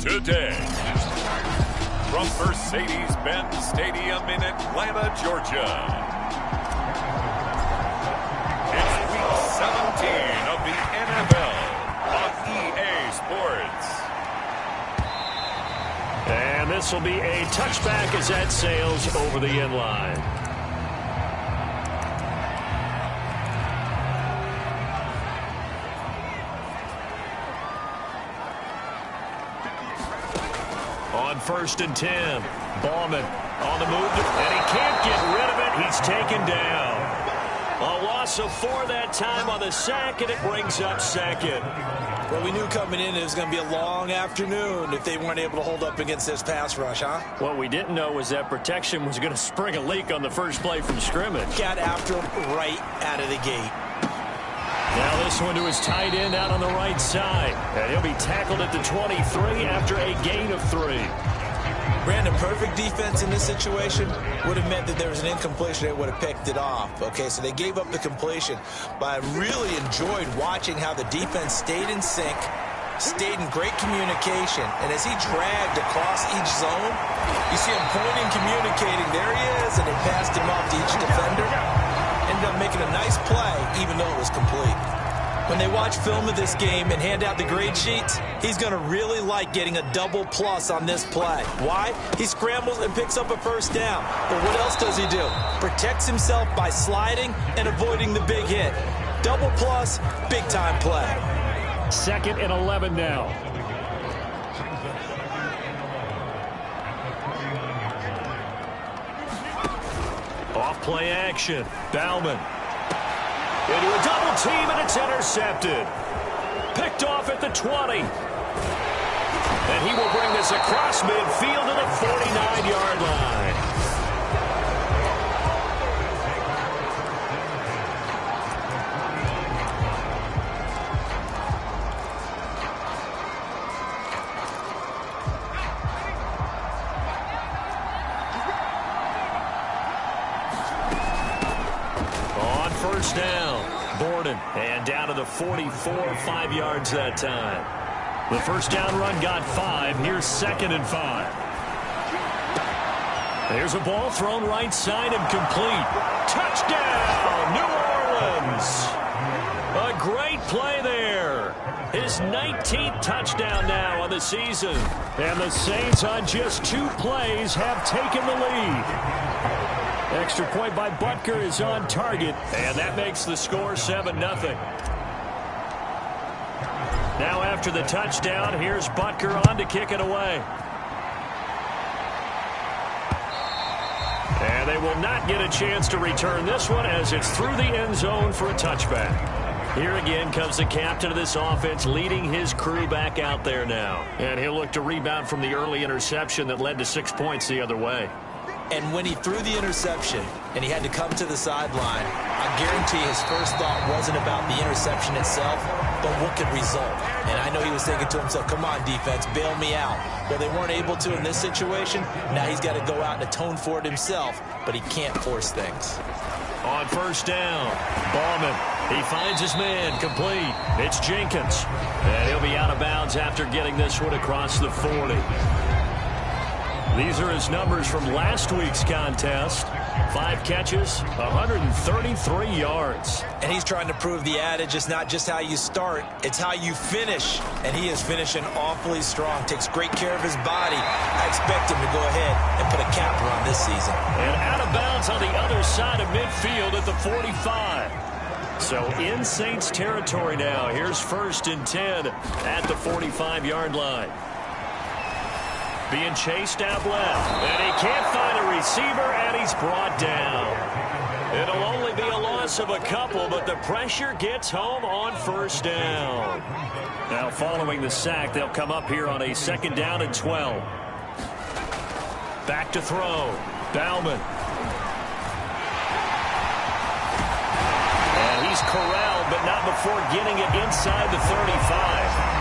today. From Mercedes-Benz Stadium in Atlanta, Georgia. It's Week 17 of the NFL on EA Sports. And this will be a touchback as that sails over the end line. On 1st and 10, Ballman on the move, and he can't get rid of it. He's taken down. A loss of 4 that time on the sack, and it brings up 2nd. Well, we knew coming in it was going to be a long afternoon if they weren't able to hold up against this pass rush, huh? What we didn't know was that protection was going to spring a leak on the first play from scrimmage. Got after him right out of the gate. Now this one to his tight end out on the right side. And he'll be tackled at the 23 after a gain of 3. Brandon, perfect defense in this situation would have meant that there was an incompletion. They would have picked it off. Okay, so they gave up the completion. But I really enjoyed watching how the defense stayed in sync, stayed in great communication. And as he dragged across each zone, you see him pointing, communicating. There he is, and they passed him off to each defender. Ended up making a nice play, even though it was complete. When they watch film of this game and hand out the grade sheets, he's going to really like getting a double plus on this play. Why? He scrambles and picks up a first down. But what else does he do? Protects himself by sliding and avoiding the big hit. Double plus, big time play. 2nd and 11 now. Off play action. Bauman. Into a double team, and it's intercepted. Picked off at the 20. And he will bring this across midfield to the 49-yard line. First down, Borden, and down to the 44, 5 yards that time. The first down run got 5. Here's 2nd and 5. There's a ball thrown right side and complete. Touchdown, New Orleans. A great play there. His 19th touchdown now on the season. And the Saints on just 2 plays have taken the lead. Extra point by Butker is on target, and that makes the score 7-0. Now after the touchdown, here's Butker on to kick it away. And they will not get a chance to return this one as it's through the end zone for a touchback. Here again comes the captain of this offense leading his crew back out there now. And he'll look to rebound from the early interception that led to 6 points the other way. And when he threw the interception and he had to come to the sideline, I guarantee his first thought wasn't about the interception itself, but what could result. And I know he was thinking to himself, come on, defense, bail me out. Well, they weren't able to in this situation. Now he's got to go out and atone for it himself, but he can't force things. On first down, Ballman. He finds his man, complete. It's Jenkins. And he'll be out of bounds after getting this one across the 40. These are his numbers from last week's contest. 5 catches, 133 yards. And he's trying to prove the adage is not just how you start, it's how you finish. And he is finishing awfully strong. Takes great care of his body. I expect him to go ahead and put a capper on this season. And out of bounds on the other side of midfield at the 45. So in Saints territory now. Here's 1st and 10 at the 45-yard line. Being chased out left, and he can't find a receiver, and he's brought down. It'll only be a loss of a couple, but the pressure gets home on first down. Now following the sack, they'll come up here on a 2nd down and 12. Back to throw, Bauman. And he's corralled, but not before getting it inside the 35.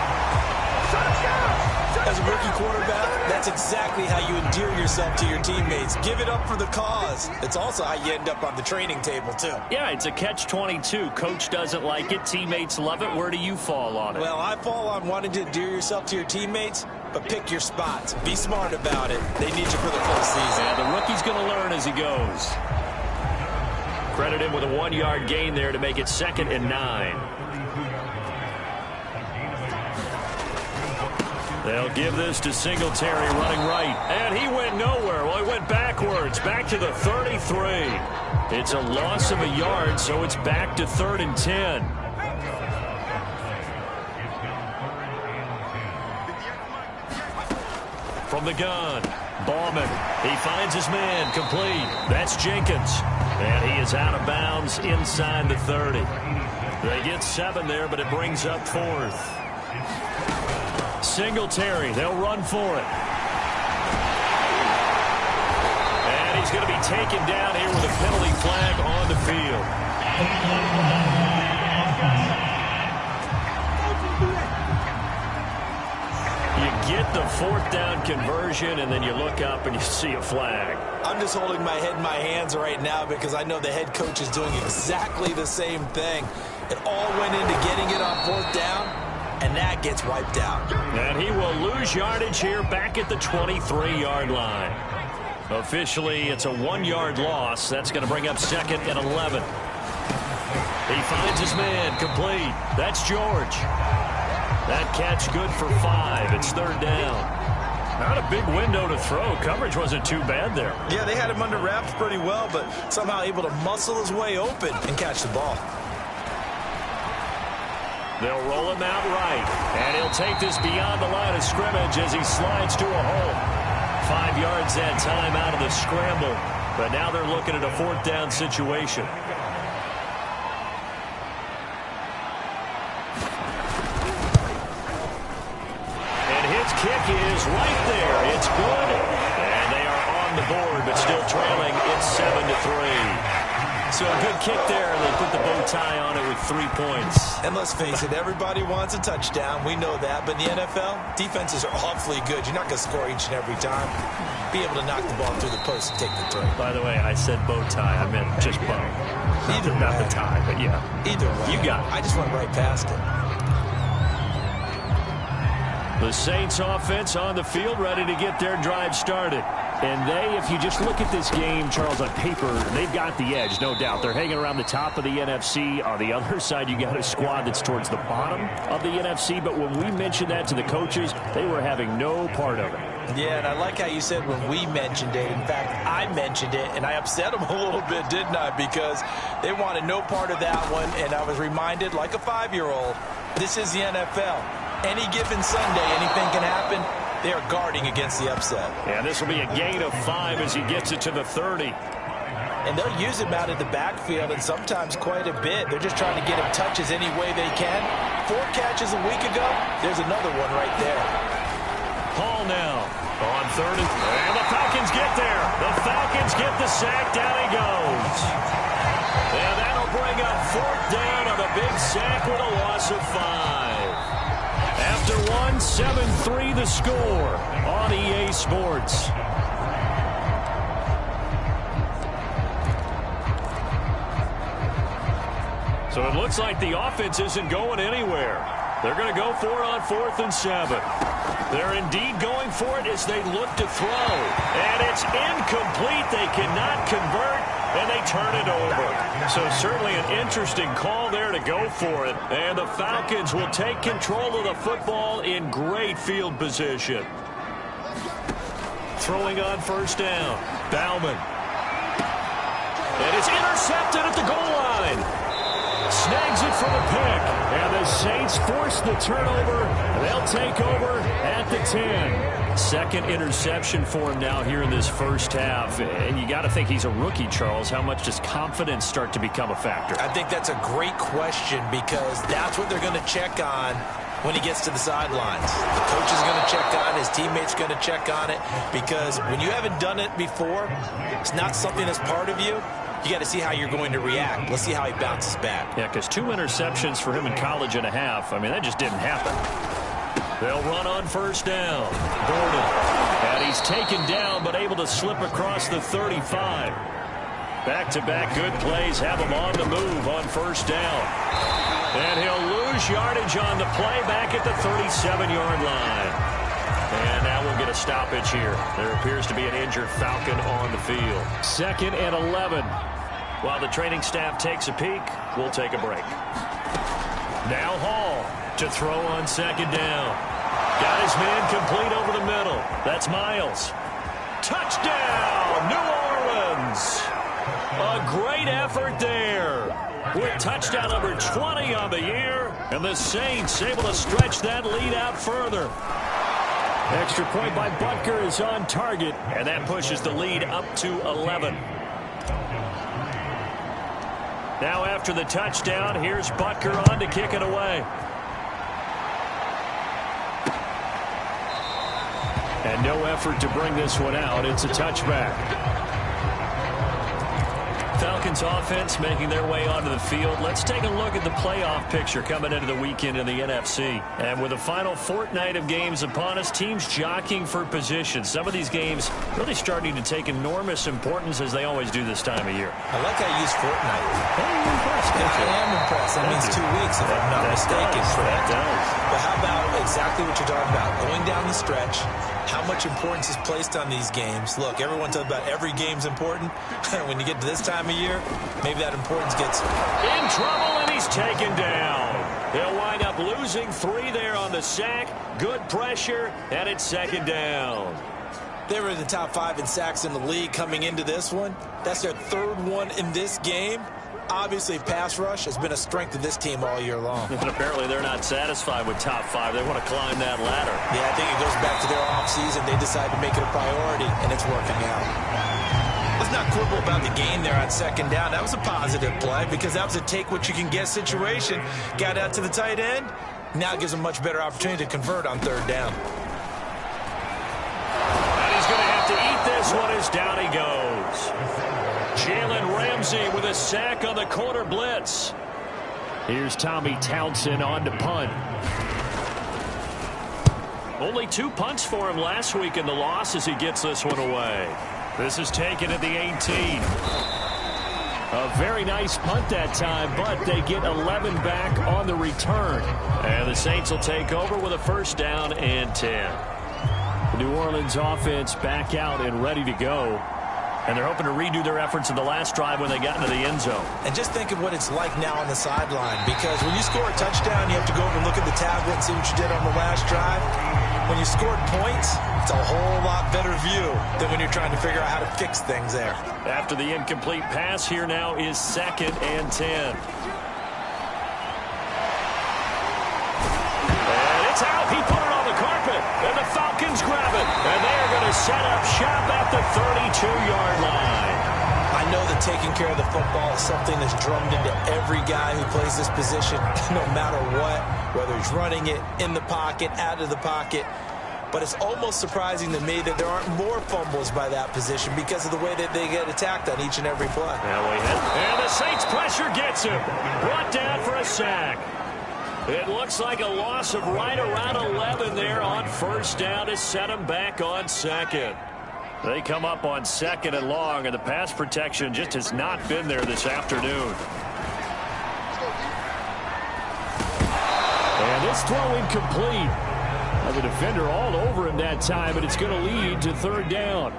As a rookie quarterback, that That's exactly how you endear yourself to your teammates. Give it up for the cause. It's also how you end up on the training table, too. Yeah, it's a catch-22. Coach doesn't like it. Teammates love it. Where do you fall on it? Well, I fall on wanting to endear yourself to your teammates, but pick your spots. Be smart about it. They need you for the full season. Yeah, the rookie's going to learn as he goes. Credit him with a 1-yard gain there to make it 2nd and 9. They'll give this to Singletary running right. And he went nowhere. Well, he went backwards. Back to the 33. It's a loss of a yard, so it's back to 3rd and 10. From the gun, Ballman. He finds his man, complete. That's Jenkins. And he is out of bounds inside the 30. They get 7 there, but it brings up 4th. Singletary, they'll run for it. And he's going to be taken down here with a penalty flag on the field. You get the 4th down conversion, and then you look up and you see a flag. I'm just holding my head in my hands right now because I know the head coach is doing exactly the same thing. It all went into getting it on 4th down. And that gets wiped out. And he will lose yardage here back at the 23-yard line. Officially, it's a 1-yard loss. That's going to bring up 2nd and 11. He finds his man, complete. That's George. That catch good for 5. It's 3rd down. Not a big window to throw. Coverage wasn't too bad there. Yeah, they had him under wraps pretty well, but somehow able to muscle his way open and catch the ball. They'll roll him out right, and he'll take this beyond the line of scrimmage as he slides to a hole. 5 yards that time out of the scramble, but now they're looking at a 4th down situation. And his kick is right there. It's good, and they are on the board, but still trailing. It's 7-3. So a good kick there, and they put the bow tie on it with 3 points. And let's face it, everybody wants a touchdown. We know that. But in the NFL, defenses are awfully good. You're not going to score each and every time. Be able to knock the ball through the post and take the throw. By the way, I said bow tie. I meant just bow. Not the tie, but yeah. Either way. You got it. I just went right past it. The Saints offense on the field, ready to get their drive started. And they, if you just look at this game, Charles, on paper, they've got the edge, no doubt. They're hanging around the top of the NFC. On the other side, you got a squad that's towards the bottom of the NFC. But when we mentioned that to the coaches, they were having no part of it. Yeah, and I like how you said when we mentioned it. In fact, I mentioned it, and I upset them a little bit, didn't I? Because they wanted no part of that one, and I was reminded, like a 5-year-old, this is the NFL. Any given Sunday, anything can happen. They are guarding against the upset. Yeah, this will be a gain of 5 as he gets it to the 30. And they'll use him out of the backfield, and sometimes quite a bit. They're just trying to get him touches any way they can. 4 catches a week ago. There's another one right there. Hall now on 3rd, and the Falcons get there. The Falcons get the sack. Down he goes. And that'll bring up 4th down on the big sack with a loss of 5. After 1, 7-3 the score on EA Sports. So it looks like the offense isn't going anywhere. They're going to go for it on 4th and 7. They're indeed going for it as they look to throw. And it's incomplete. They cannot convert, and they turn it over. So certainly an interesting call there to go for it. And the Falcons will take control of the football in great field position. Throwing on 1st down. Bauman. And it's intercepted at the goal line. Snags it for the pick. And the Saints force the turnover. They'll take over at the 10. 2nd interception for him now here in this first half. And you got to think he's a rookie, Charles. How much does confidence start to become a factor? I think that's a great question because that's what they're going to check on when he gets to the sidelines. The coach is going to check on it. His teammates going to check on it because when you haven't done it before, it's not something that's part of you. You got to see how you're going to react. Let's see how he bounces back. Yeah, because 2 interceptions for him in college and a half, I mean, that just didn't happen. They'll run on first down. Gordon. And he's taken down, but able to slip across the 35. Back-to-back good plays have him on the move on first down. And he'll lose yardage on the play back at the 37-yard line. And now we'll get a stoppage here. There appears to be an injured Falcon on the field. 2nd and 11. While the training staff takes a peek, we'll take a break. Now Hall to throw on 2nd down. Got his man complete over the middle. That's Miles. Touchdown, New Orleans. A great effort there. With touchdown number 20 on the year. And the Saints able to stretch that lead out further. Extra point by Butker is on target. And that pushes the lead up to 11. Now after the touchdown, here's Butker on to kick it away. And no effort to bring this one out. It's a touchback. Falcons offense making their way onto the field. Let's take a look at the playoff picture coming into the weekend in the NFC. And with the final fortnight of games upon us, teams jockeying for position. Some of these games really starting to take enormous importance as they always do this time of year. I like how you use fortnight. I am impressed. That means 2 weeks if I'm not mistaken. But how about exactly what you're talking about? Going down the stretch, how much importance is placed on these games. Look, everyone talks about every game's important. When you get to this time of year, maybe that importance gets in trouble, and he's taken down. They'll wind up losing 3 there on the sack. Good pressure, and it's 2nd down. They were in the top 5 in sacks in the league coming into this one. That's their 3rd one in this game. Obviously, pass rush has been a strength of this team all year long. And apparently they're not satisfied with top 5. They want to climb that ladder. Yeah, I think it goes back to their offseason. They decided to make it a priority, and it's working out. Let's not quibble about the gain there on 2nd down. That was a positive play because that was a take-what-you-can-get situation. Got out to the tight end. Now it gives them a much better opportunity to convert on 3rd down. And he's going to have to eat this one as down he goes. Jalen Ramsey with a sack on the corner blitz. Here's Tommy Townsend on to punt. Only 2 punts for him last week in the loss as he gets this one away. This is taken at the 18. A very nice punt that time, but they get 11 back on the return. And the Saints will take over with a 1st down and 10. The New Orleans offense back out and ready to go. And they're hoping to redo their efforts in the last drive when they got into the end zone. And just think of what it's like now on the sideline, because when you score a touchdown, you have to go over and look at the tablet and see what you did on the last drive. When you scored points, it's a whole lot better view than when you're trying to figure out how to fix things there. After the incomplete pass, here now is 2nd and 10. And it's out. He put it on the carpet, and the Falcons grab it. And they are going to set up shop at the 32-yard line. I know that taking care of the football is something that's drummed into every guy who plays this position, no matter what, whether he's running it, in the pocket, out of the pocket. But it's almost surprising to me that there aren't more fumbles by that position because of the way that they get attacked on each and every play. And the Saints pressure gets him. Brought down for a sack. It looks like a loss of right around 11 there on 1st down to set him back on 2nd. They come up on 2nd and long, and the pass protection just has not been there this afternoon. And this throw incomplete. The defender all over him that time, but it's going to lead to 3rd down.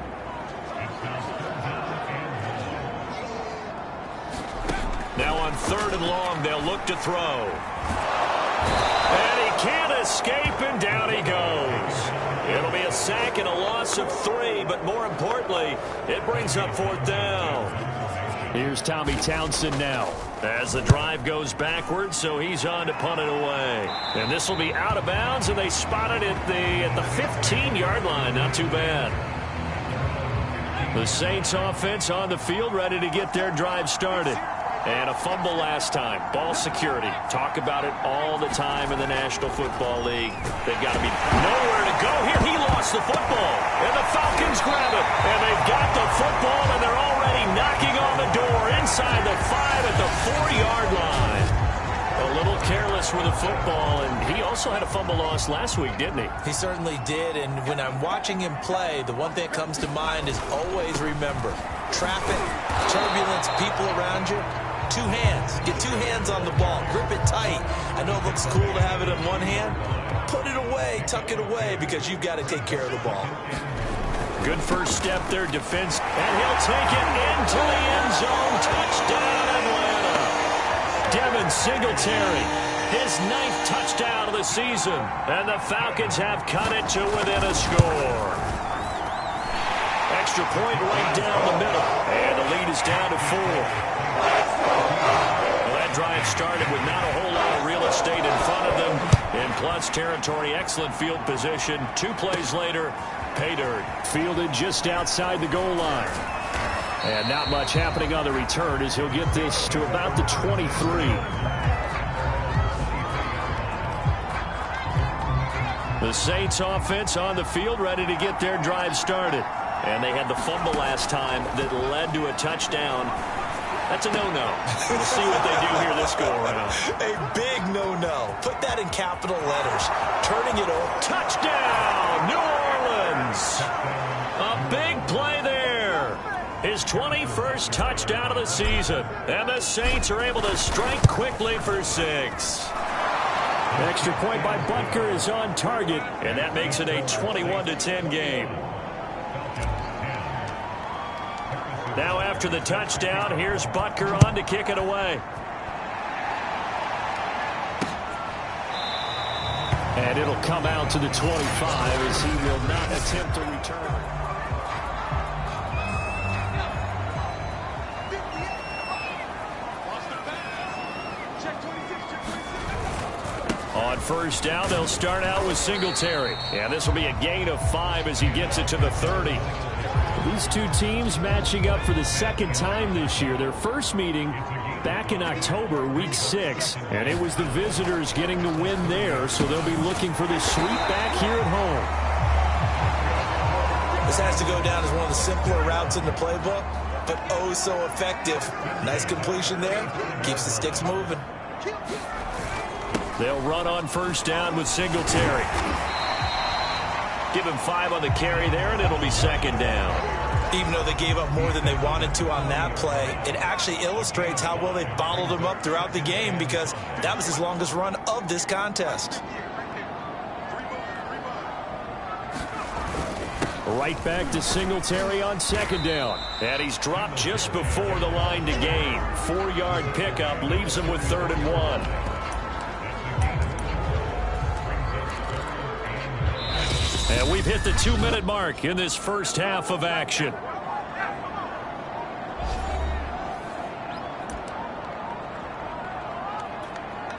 Now on 3rd and long, they'll look to throw. And he can't escape, and down he goes. It'll be a sack and a loss of 3, but more importantly, it brings up 4th down. Here's Tommy Townsend now as the drive goes backwards, so he's on to punt it away. And this will be out of bounds, and they spot it at the 15-yard line. Not too bad. The Saints offense on the field ready to get their drive started. And a fumble last time. Ball security. Talk about it all the time in the National Football League. They've got to be nowhere to go here. He lost the football. And the Falcons grab it. And they've got the football, and they're already knocking on the door inside the 5 at the 4-yard line. A little careless Saints with a football, and he also had a fumble loss last week, didn't he? He certainly did, and when I'm watching him play, the one thing that comes to mind is always remember, traffic, turbulence, people around you, two hands. Get two hands on the ball. Grip it tight. I know it looks cool to have it in one hand. Put it away, tuck it away, because you've got to take care of the ball. Good first step there, defense, and he'll take it into the end zone. Touchdown, Atlanta. Devin Singletary, his 9th touchdown of the season, and the Falcons have cut it to within a score. Extra point right down the middle, and the lead is down to 4. Well, that drive started with not a whole lot of real estate in front of them. In plus territory, excellent field position. 2 plays later, pay dirt. Fielded just outside the goal line. And not much happening on the return as he'll get this to about the 23. The Saints offense on the field ready to get their drive started. And they had the fumble last time that led to a touchdown. That's a no-no. We'll see what they do here this go-around. A big no-no. Put that in capital letters. Turning it over. Touchdown, New Orleans. A big play there. His 21st touchdown of the season. And the Saints are able to strike quickly for 6. Extra point by Butker is on target, and that makes it a 21-10 game. Now after the touchdown, here's Butker on to kick it away. And it'll come out to the 25 as he will not attempt to return. On first down, they'll start out with Singletary. And this will be a gain of 5 as he gets it to the 30. These two teams matching up for the second time this year. Their first meeting back in October, week 6. And it was the visitors getting the win there, so they'll be looking for the sweep back here at home. This has to go down as one of the simpler routes in the playbook, but oh so effective. Nice completion there. Keeps the sticks moving. They'll run on first down with Singletary. Give him 5 on the carry there, and it'll be second down. Even though they gave up more than they wanted to on that play, it actually illustrates how well they bottled him up throughout the game, because that was his longest run of this contest. Right back to Singletary on second down. And he's dropped just before the line to gain. 4-yard pickup leaves him with 3rd and 1. And we've hit the 2-minute mark in this first half of action.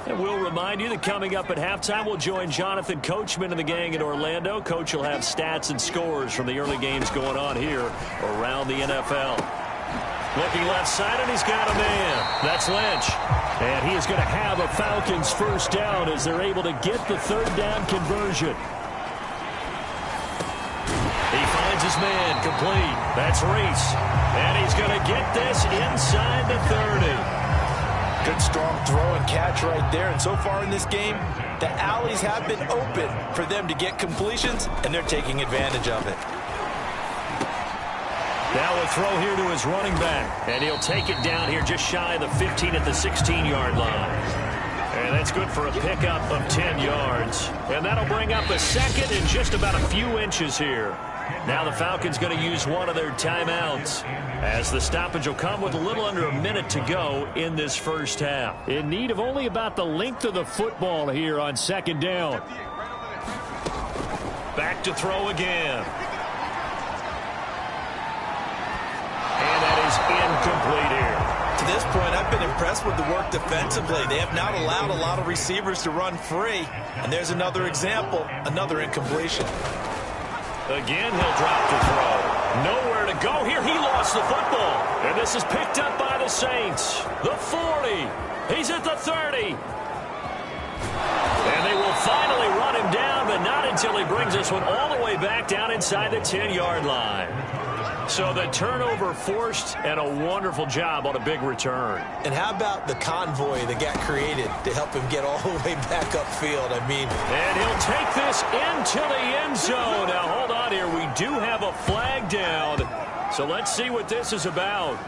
And we'll remind you that coming up at halftime, we'll join Jonathan Coachman and the gang in Orlando. Coach will have stats and scores from the early games going on here around the NFL. Looking left side, and he's got a man. That's Lynch. And he is going to have a Falcons first down as they're able to get the 3rd down conversion. He finds his man complete. That's Reese. And he's going to get this inside the 30. Good strong throw and catch right there. And so far in this game, the alleys have been open for them to get completions, and they're taking advantage of it. Now a throw here to his running back. And he'll take it down here just shy of the 15 at the 16-yard line. And that's good for a pickup of 10 yards. And that'll bring up a second in just about a few inches here. Now the Falcons going to use one of their timeouts, as the stoppage will come with a little under a minute to go in this first half. In need of only about the length of the football here on second down. Back to throw again. And that is incomplete here. To this point, I've been impressed with the work defensively. They have not allowed a lot of receivers to run free. And there's another example, another incompletion. Again, he'll drop to throw. Nowhere to go here. He lost the football. And this is picked up by the Saints. The 40. He's at the 30. And they will finally run him down, but not until he brings this one all the way back down inside the 10-yard line. So the turnover forced, and a wonderful job on a big return. And how about the convoy that got created to help him get all the way back upfield? I mean, and he'll take this into the end zone. Now, hold on here. We do have a flag down. So let's see what this is about.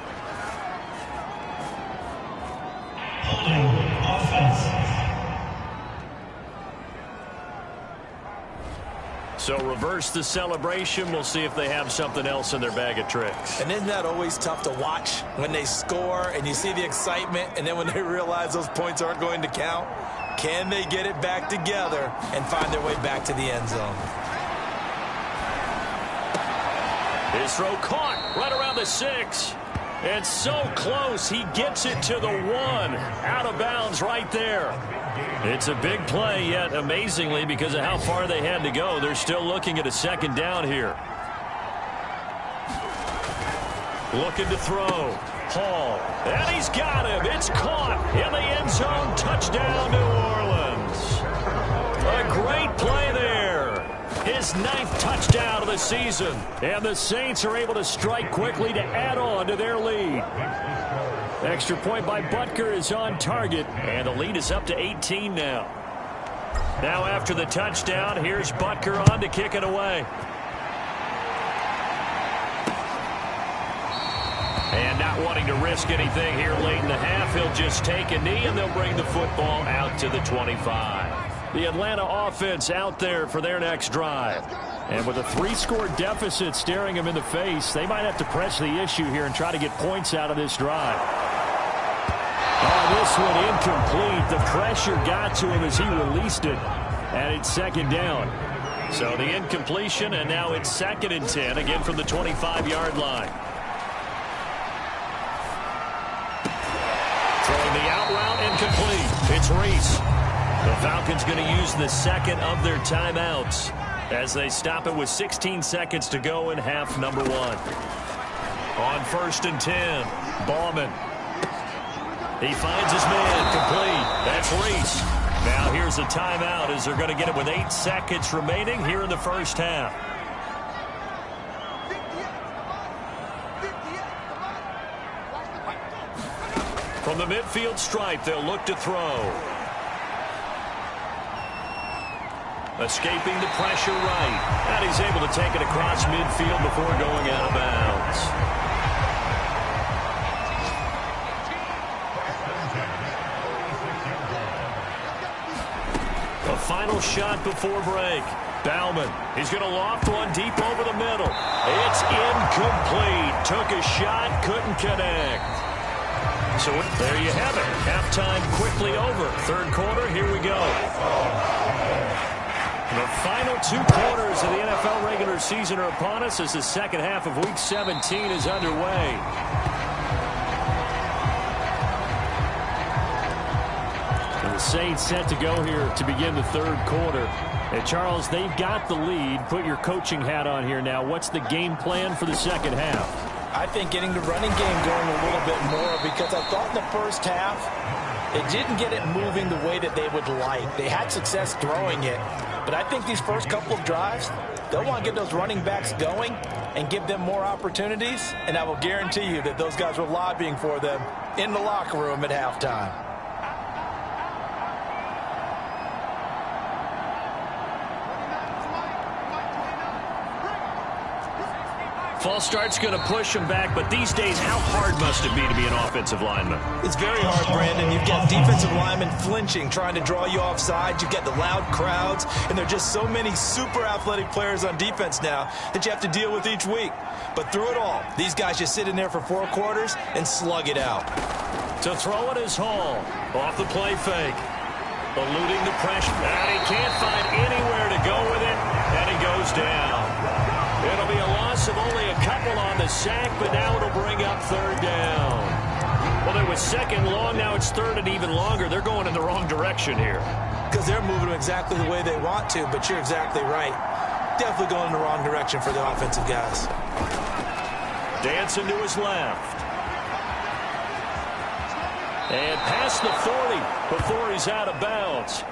So reverse the celebration. We'll see if they have something else in their bag of tricks. And isn't that always tough to watch when they score and you see the excitement, and then when they realize those points aren't going to count? Can they get it back together and find their way back to the end zone? His throw caught right around the 6. And so close, he gets it to the 1. Out of bounds right there. It's a big play, yet amazingly, because of how far they had to go, they're still looking at a second down here. Looking to throw. Hall. And he's got him. It's caught in the end zone. Touchdown, New Orleans. A great play there. His 9th touchdown of the season. And the Saints are able to strike quickly to add on to their lead. Extra point by Butker is on target, and the lead is up to 18 now. Now after the touchdown, here's Butker on to kick it away. And not wanting to risk anything here late in the half, he'll just take a knee, and they'll bring the football out to the 25. The Atlanta offense out there for their next drive. And with a 3-score deficit staring them in the face, they might have to press the issue here and try to get points out of this drive. Oh, this one incomplete. The pressure got to him as he released it. And it's second down. So the incompletion, and now it's 2nd and 10, again from the 25-yard line. Throwing the out route, incomplete. It's Reese. The Falcons going to use the second of their timeouts as they stop it with 16 seconds to go in half number 1. On 1st and 10, Ballman. He finds his man, complete. That's Reese. Now here's a timeout as they're going to get it with 8 seconds remaining here in the first half. From the midfield stripe, they'll look to throw. Escaping the pressure right. And he's able to take it across midfield before going out of bounds. A final shot before break. Bauman. He's going to loft one deep over the middle. It's incomplete. Took a shot, couldn't connect. So there you have it. Halftime quickly over. 3rd quarter, here we go. The final 2 quarters of the NFL regular season are upon us as the second half of Week 17 is underway. And the Saints set to go here to begin the 3rd quarter. And Charles, they've got the lead. Put your coaching hat on here now. What's the game plan for the second half? I think getting the running game going a little bit more, because I thought in the first half they didn't get it moving the way that they would like. They had success throwing it. But I think these first couple of drives, they'll want to get those running backs going and give them more opportunities. And I will guarantee you that those guys were lobbying for them in the locker room at halftime. False start's going to push him back, but these days, how hard must it be to be an offensive lineman? It's very hard, Brandon. You've got defensive linemen flinching, trying to draw you offside. You've got the loud crowds, and there are just so many super athletic players on defense now that you have to deal with each week. But through it all, these guys just sit in there for 4 quarters and slug it out. To throw it is Hall. Off the play fake. Eluding the pressure. And he can't find anywhere to go with it, and he goes down. It'll be a loss of only a couple on the sack, but now it'll bring up 3rd down. Well, it was 2nd long. Now it's 3rd and even longer. They're going in the wrong direction here. Because they're moving them exactly the way they want to, but you're exactly right. Definitely going in the wrong direction for the offensive guys. Dancing to his left. And past the 40 before he's out of bounds.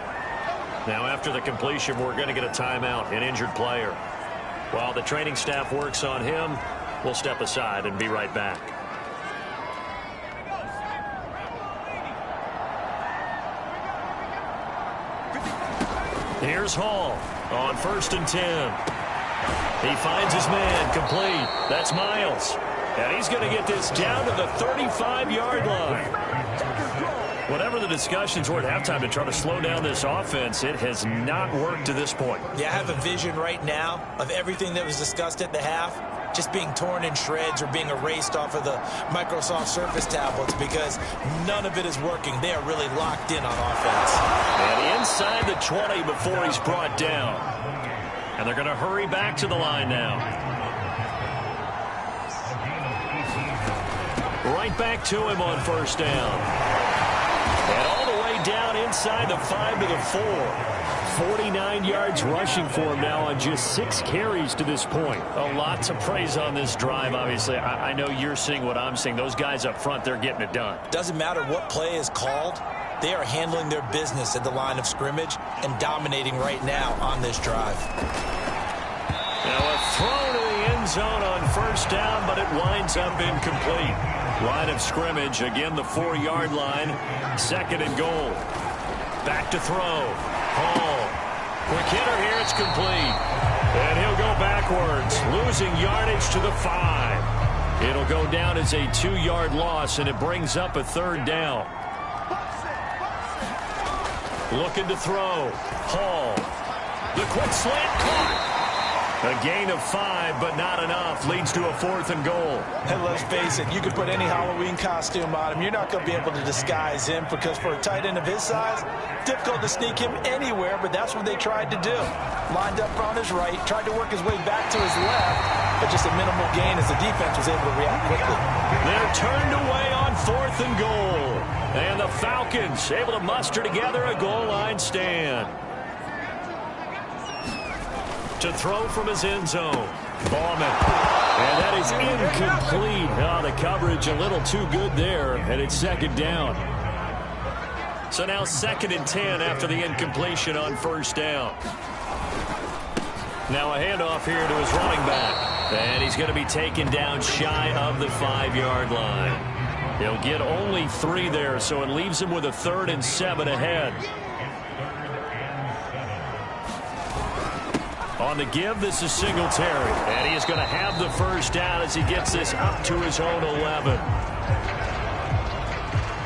Now, after the completion, we're going to get a timeout, an injured player. While the training staff works on him, we'll step aside and be right back. Here's Hall on 1st and 10. He finds his man, complete. That's Miles. And he's going to get this down to the 35-yard line. Whatever the discussions were at halftime to try to slow down this offense, it has not worked to this point. Yeah, I have a vision right now of everything that was discussed at the half just being torn in shreds or being erased off of the Microsoft Surface tablets because none of it is working. They are really locked in on offense. And inside the 20 before he's brought down. And they're going to hurry back to the line now. Right back to him on 1st down. And all the way down inside the 5 to the 4. 49 yards rushing for him now on just 6 carries to this point. A lot to praise on this drive, obviously. I know you're seeing what I'm seeing. Those guys up front, they're getting it done. Doesn't matter what play is called. They are handling their business at the line of scrimmage and dominating right now on this drive. Now a throw to the end zone on 1st down, but it winds up incomplete. Line of scrimmage, again the 4-yard line. 2nd and goal. Back to throw. Hall. Quick hitter here, it's complete. And he'll go backwards, losing yardage to the 5. It'll go down as a 2-yard loss, and it brings up a 3rd down. Looking to throw. Hall. The quick slant caught. A gain of 5, but not enough. Leads to a 4th and goal. And let's face it, you can put any Halloween costume on him. You're not going to be able to disguise him because for a tight end of his size, difficult to sneak him anywhere, but that's what they tried to do. Lined up on his right, tried to work his way back to his left, but just a minimal gain as the defense was able to react quickly. They're turned away on 4th and goal. And the Falcons able to muster together a goal line stand. To throw from his end zone. Ballman. And that is incomplete. Oh, the coverage a little too good there, and it's 2nd down. So now 2nd and 10 after the incompletion on 1st down. Now a handoff here to his running back. And he's going to be taken down shy of the 5-yard line. He'll get only 3 there, so it leaves him with a 3rd and 7 ahead. On the give, this is Singletary. And he is going to have the 1st down as he gets this up to his own 11.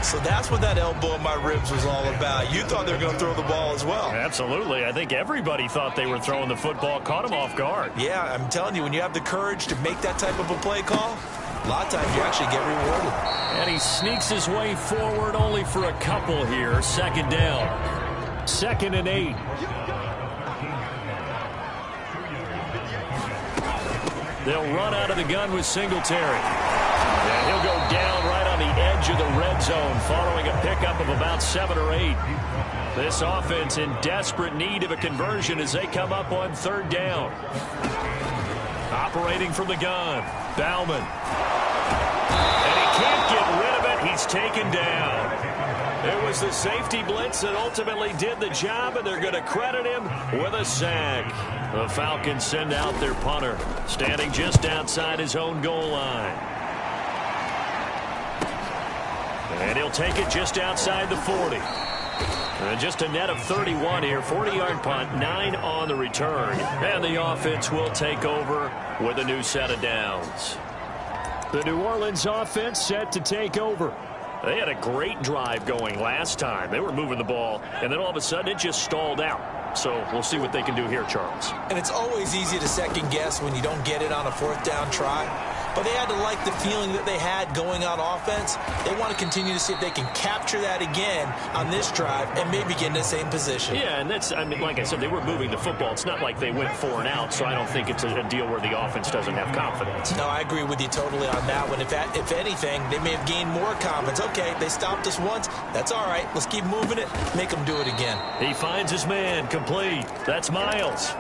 So that's what that elbow in my ribs was all about. You thought they were going to throw the ball as well. Absolutely. I think everybody thought they were throwing the football, caught him off guard. Yeah, I'm telling you, when you have the courage to make that type of a play call, a lot of times you actually get rewarded. And he sneaks his way forward only for a couple here. 2nd down. 2nd and 8. They'll run out of the gun with Singletary. And he'll go down right on the edge of the red zone following a pickup of about 7 or 8. This offense in desperate need of a conversion as they come up on 3rd down. Operating from the gun. Bauman. And he can't get rid of it. He's taken down. It was the safety blitz that ultimately did the job, and they're going to credit him with a sack. The Falcons send out their punter, standing just outside his own goal line. And he'll take it just outside the 40. And just a net of 31 here, 40-yard punt, 9 on the return. And the offense will take over with a new set of downs. The New Orleans offense set to take over. They had a great drive going last time. They were moving the ball, and then all of a sudden it just stalled out. So we'll see what they can do here, Charles. And it's always easy to second guess when you don't get it on a 4th down try. But they had to like the feeling that they had going on offense. They want to continue to see if they can capture that again on this drive and maybe get in the same position. Yeah, and that's, I mean, like I said, they were moving the football. It's not like they went 4 and out, so I don't think it's a deal where the offense doesn't have confidence. No, I agree with you totally on that one. If anything, they may have gained more confidence. Okay, they stopped us once. That's all right. Let's keep moving it. Make them do it again. He finds his man complete. That's Miles.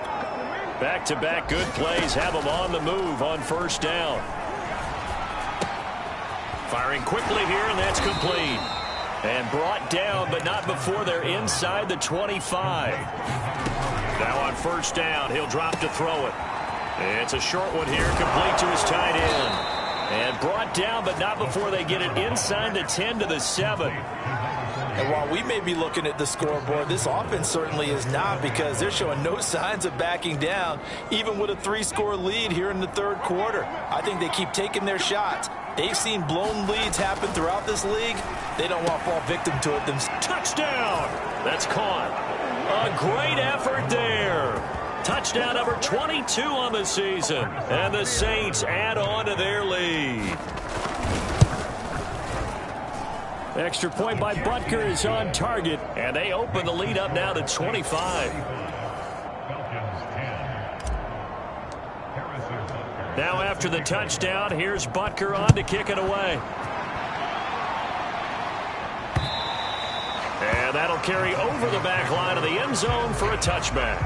Back-to-back good plays have him on the move on 1st down. Firing quickly here, and that's complete. And brought down, but not before they're inside the 25. Now on first down, he'll drop to throw it. It's a short one here, complete to his tight end. And brought down, but not before they get it inside the 10 to the 7. And while we may be looking at the scoreboard, this offense certainly is not, because they're showing no signs of backing down, even with a 3-score lead here in the third quarter. I think they keep taking their shots. They've seen blown leads happen throughout this league. They don't want to fall victim to it themselves. Touchdown! That's caught. A great effort there. Touchdown number 22 on the season. And the Saints add on to their lead. Extra point by Butker is on target, and they open the lead up now to 25. Now after the touchdown, here's Butker on to kick it away. And that'll carry over the back line of the end zone for a touchback.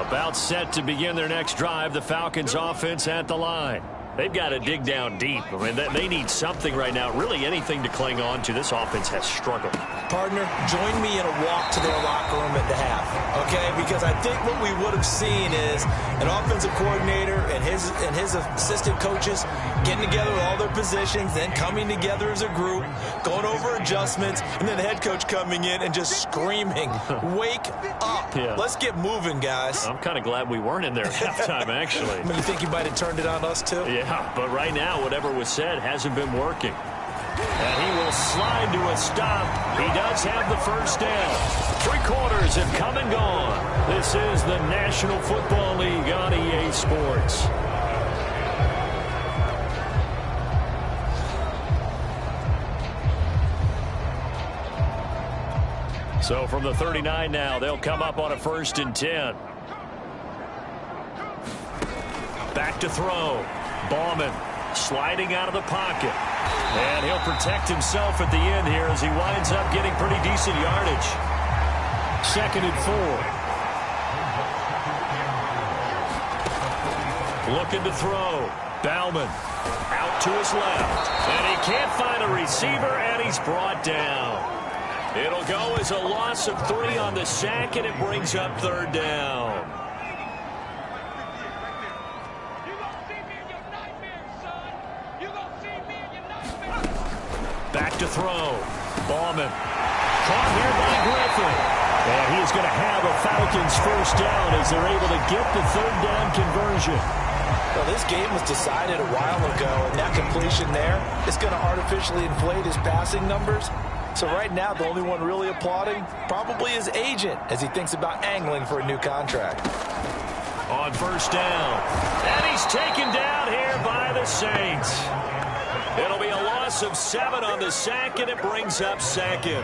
About set to begin their next drive, the Falcons offense at the line. They've got to dig down deep. I mean, they need something right now, really anything to cling on to. This offense has struggled. Partner, join me in a walk to their locker room at the half, okay? Because I think what we would have seen is an offensive coordinator and his assistant coaches getting together with all their positions, then coming together as a group, going over adjustments, and then the head coach coming in and just screaming, "Wake up. Yeah. Let's get moving, guys." I'm kind of glad we weren't in there at halftime, actually. I mean, you think he might have turned it on us, too? Yeah, but right now, whatever was said hasn't been working. And he will slide to a stop. He does have the first down. 3 quarters have come and gone. This is the National Football League on EA Sports. So from the 39 now, they'll come up on a 1st and 10. Back to throw. Ballman sliding out of the pocket. And he'll protect himself at the end here as he winds up getting pretty decent yardage. 2nd and 4. Looking to throw. Bauman out to his left. And he can't find a receiver, and he's brought down. It'll go as a loss of 3 on the sack, and it brings up 3rd down. Back to throw. Ballman caught here by Griffin. And he's going to have a Falcons first down as they're able to get the 3rd down conversion. Well, this game was decided a while ago, and that completion there is going to artificially inflate his passing numbers. So right now, the only one really applauding probably his agent as he thinks about angling for a new contract. On first down. And he's taken down here by the Saints. It'll be a loss of 7 on the sack, and it brings up 2nd.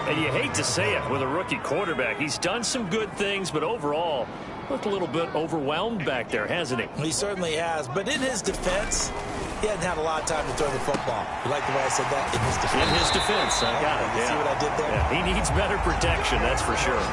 And you hate to say it with a rookie quarterback. He's done some good things, but overall, looked a little bit overwhelmed back there, hasn't he? He certainly has. But in his defense, he hadn't had a lot of time to throw the football. You like the way I said that? In his defense. In his defense. I got it. You see what I did there? Yeah, he needs better protection, that's for sure.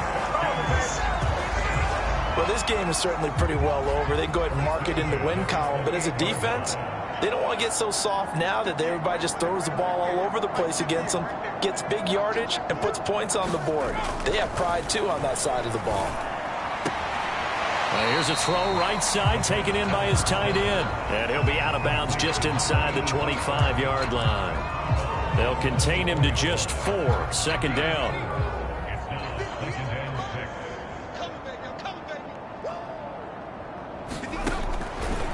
Well, this game is certainly pretty well over. They go ahead and mark it in the win column. But as a defense, they don't want to get so soft now that everybody just throws the ball all over the place against them, gets big yardage, and puts points on the board. They have pride, too, on that side of the ball. Here's a throw right side taken in by his tight end. And he'll be out of bounds just inside the 25-yard line. They'll contain him to just 4. 2nd down.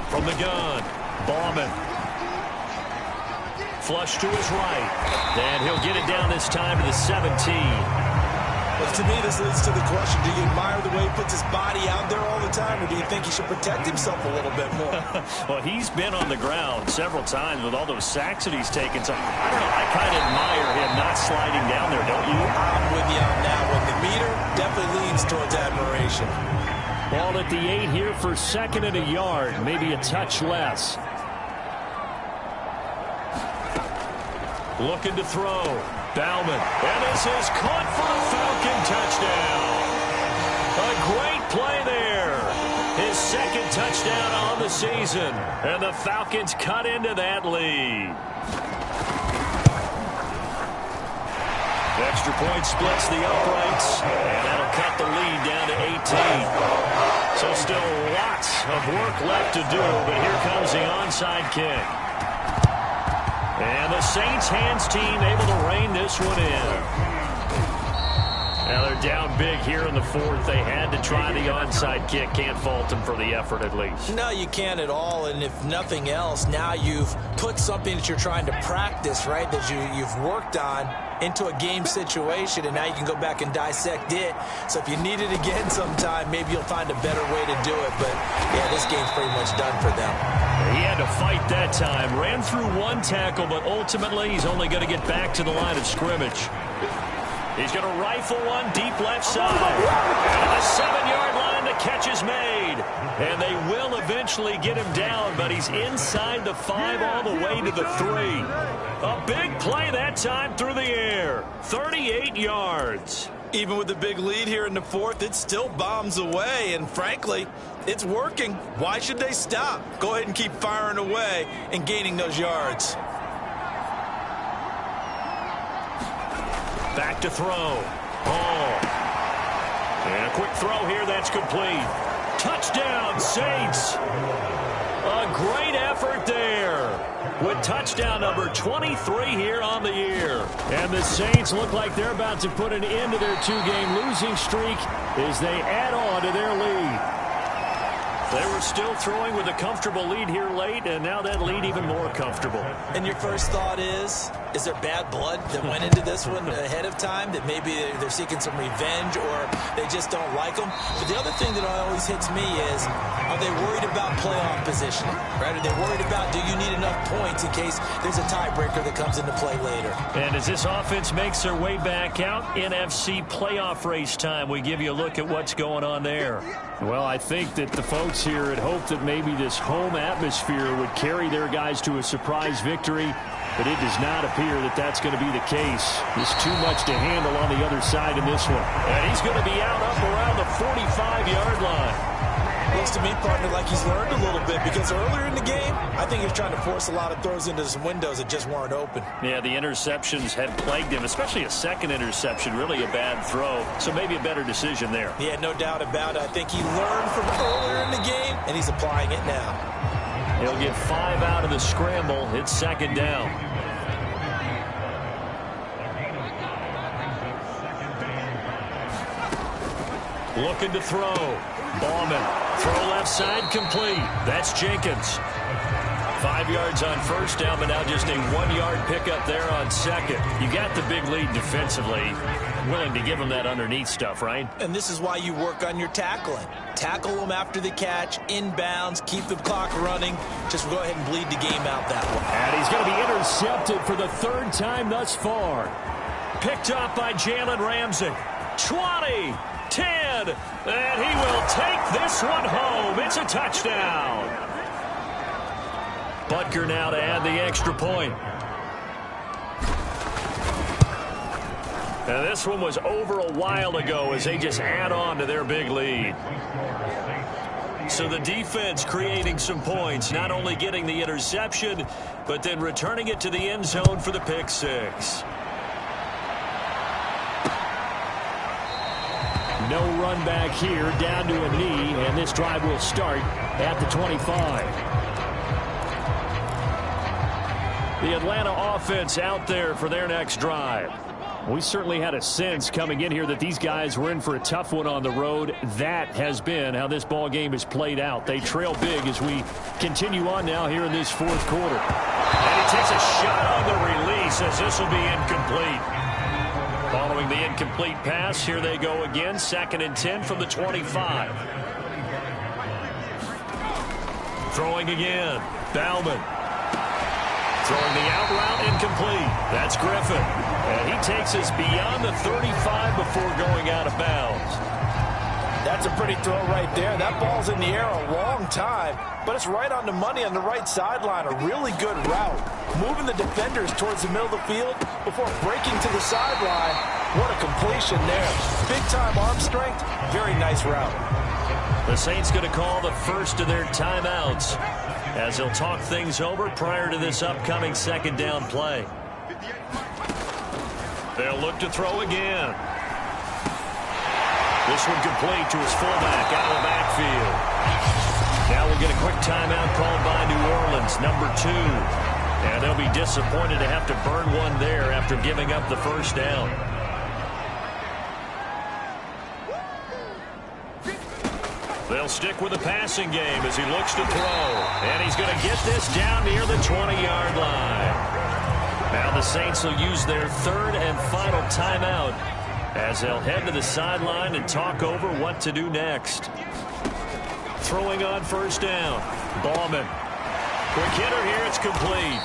From the gun, Ballman. Flush to his right. And he'll get it down this time to the 17. But to me, this leads to the question, do you admire the way he puts his body out there all the time, or do you think he should protect himself a little bit more? Well, he's been on the ground several times with all those sacks that he's taken. So, I don't know, I kind of admire him not sliding down there, don't you? I'm with you on that one. The meter definitely leans towards admiration. Ball at the 8 here for 2nd and a yard, maybe a touch less. Looking to throw. Bauman. And this is caught for a Falcon touchdown. A great play there. His 2nd touchdown on the season. And the Falcons cut into that lead. Extra point splits the uprights, and that'll cut the lead down to 18. So still lots of work left to do, but here comes the onside kick. And the Saints hands team able to rein this one in. Now they're down big here in the fourth. They had to try the onside kick. Can't fault them for the effort at least. No, you can't at all. And if nothing else, now you've put something that you're trying to practice, right, that you've worked on into a game situation, and now you can go back and dissect it. So if you need it again sometime, maybe you'll find a better way to do it. But, yeah, this game's pretty much done for them. He had to fight that time. Ran through one tackle, but ultimately he's only going to get back to the line of scrimmage. He's going to rifle one deep left side. And the 7-yard line, the catch is made. And they will eventually get him down, but he's inside the 5 all the way to the 3. A big play that time through the air. 38 yards. Even with the big lead here in the fourth, it still bombs away. And frankly, it's working. Why should they stop? Go ahead and keep firing away and gaining those yards. Back to throw. Ball. And a quick throw here that's complete. Touchdown, Saints. A great effort there with touchdown number 23 here on the year. And the Saints look like they're about to put an end to their 2-game losing streak as they add on to their lead. They were still throwing with a comfortable lead here late, and now that lead even more comfortable. And your first thought is there bad blood that went into this one ahead of time, that maybe they're seeking some revenge or they just don't like them? But the other thing that always hits me is, are they worried about playoff positioning? Right? Are they worried about, do you need enough points in case there's a tiebreaker that comes into play later? And as this offense makes their way back out, NFC playoff race time, we give you a look at what's going on there. Well, I think that the folks here had hoped that maybe this home atmosphere would carry their guys to a surprise victory, but it does not appear that that's going to be the case. There's too much to handle on the other side in this one. And he's going to be out up around the 45-yard line. Looks to me, partner, like he's learned a little bit, because earlier in the game, I think he was trying to force a lot of throws into some windows that just weren't open. Yeah, the interceptions had plagued him, especially a second interception, really a bad throw. So maybe a better decision there. Yeah, no doubt about it. I think he learned from earlier in the game, and he's applying it now. He'll get 5 out of the scramble. It's second down. Looking to throw. Ballman. Throw left side complete. That's Jenkins. 5 yards on first down, but now just a 1-yard pickup there on second. You got the big lead defensively. Willing to give them that underneath stuff, right? And this is why you work on your tackling. Tackle them after the catch, inbounds, keep the clock running. Just go ahead and bleed the game out that way. And he's going to be intercepted for the 3rd time thus far. Picked up by Jalen Ramsey. 20, 10, and he will take this one home. It's a touchdown. Butker now to add the extra point. And this one was over a while ago as they just add on to their big lead. So the defense creating some points, not only getting the interception, but then returning it to the end zone for the pick six. No run back here, down to a knee, and this drive will start at the 25. The Atlanta offense out there for their next drive. We certainly had a sense coming in here that these guys were in for a tough one on the road. That has been how this ball game has played out. They trail big as we continue on now here in this 4th quarter. And he takes a shot on the release as this will be incomplete. Following the incomplete pass, here they go again. 2nd and 10 from the 25. Throwing again. Bauman. Throwing the out route incomplete. That's Griffin. And he takes us beyond the 35 before going out of bounds. That's a pretty throw right there. That ball's in the air a long time, but it's right on the money on the right sideline. A really good route. Moving the defenders towards the middle of the field before breaking to the sideline. What a completion there. Big-time arm strength. Very nice route. The Saints going to call the first of their timeouts as they'll talk things over prior to this upcoming 2nd down play. They'll look to throw again. This one complete to his fullback out of the backfield. Now we'll get a quick timeout called by New Orleans, number 2. And they'll be disappointed to have to burn one there after giving up the first down. They'll stick with the passing game as he looks to throw. And he's going to get this down near the 20-yard line. Now the Saints will use their third and final timeout as they'll head to the sideline and talk over what to do next. Throwing on first down. Ballman. Quick hitter here. It's complete.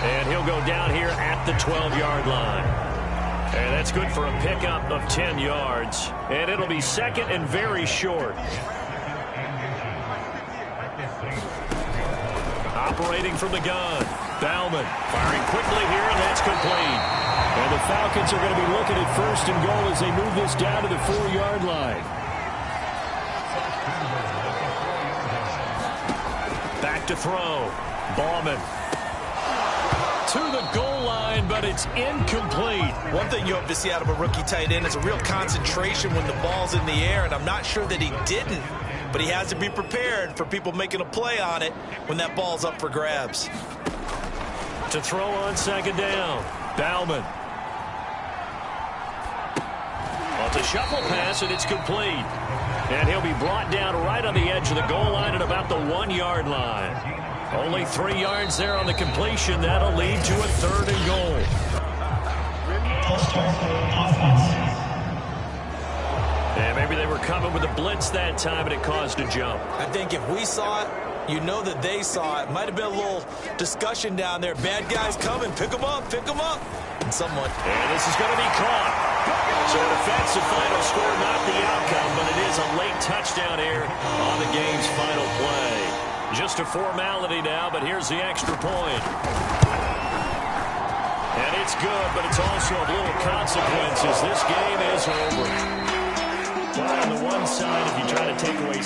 And he'll go down here at the 12-yard line. And that's good for a pickup of 10 yards. And it'll be second and very short. Operating from the gun. Bauman firing quickly here, and that's complete. And the Falcons are going to be looking at first and goal as they move this down to the 4-yard line. Back to throw. Bauman to the goal line, but it's incomplete. One thing you hope to see out of a rookie tight end is a real concentration when the ball's in the air, and I'm not sure that he didn't, but he has to be prepared for people making a play on it when that ball's up for grabs. To throw on second down, Bauman. It's a shuffle pass, and it's complete. And he'll be brought down right on the edge of the goal line at about the 1-yard line. Only 3 yards there on the completion. That'll lead to a third and goal. And maybe they were coming with a blitz that time, and it caused a jump. I think if we saw it, you know that they saw it. Might have been a little discussion down there. Bad guys coming. Pick them up. Pick them up. And someone. And this is going to be caught. So an offensive final score, not the outcome, but it is a late touchdown here on the game's final play. Just a formality now, but here's the extra point. And it's good, but it's also of little consequences. This game is over. But on the one side, if you try to take away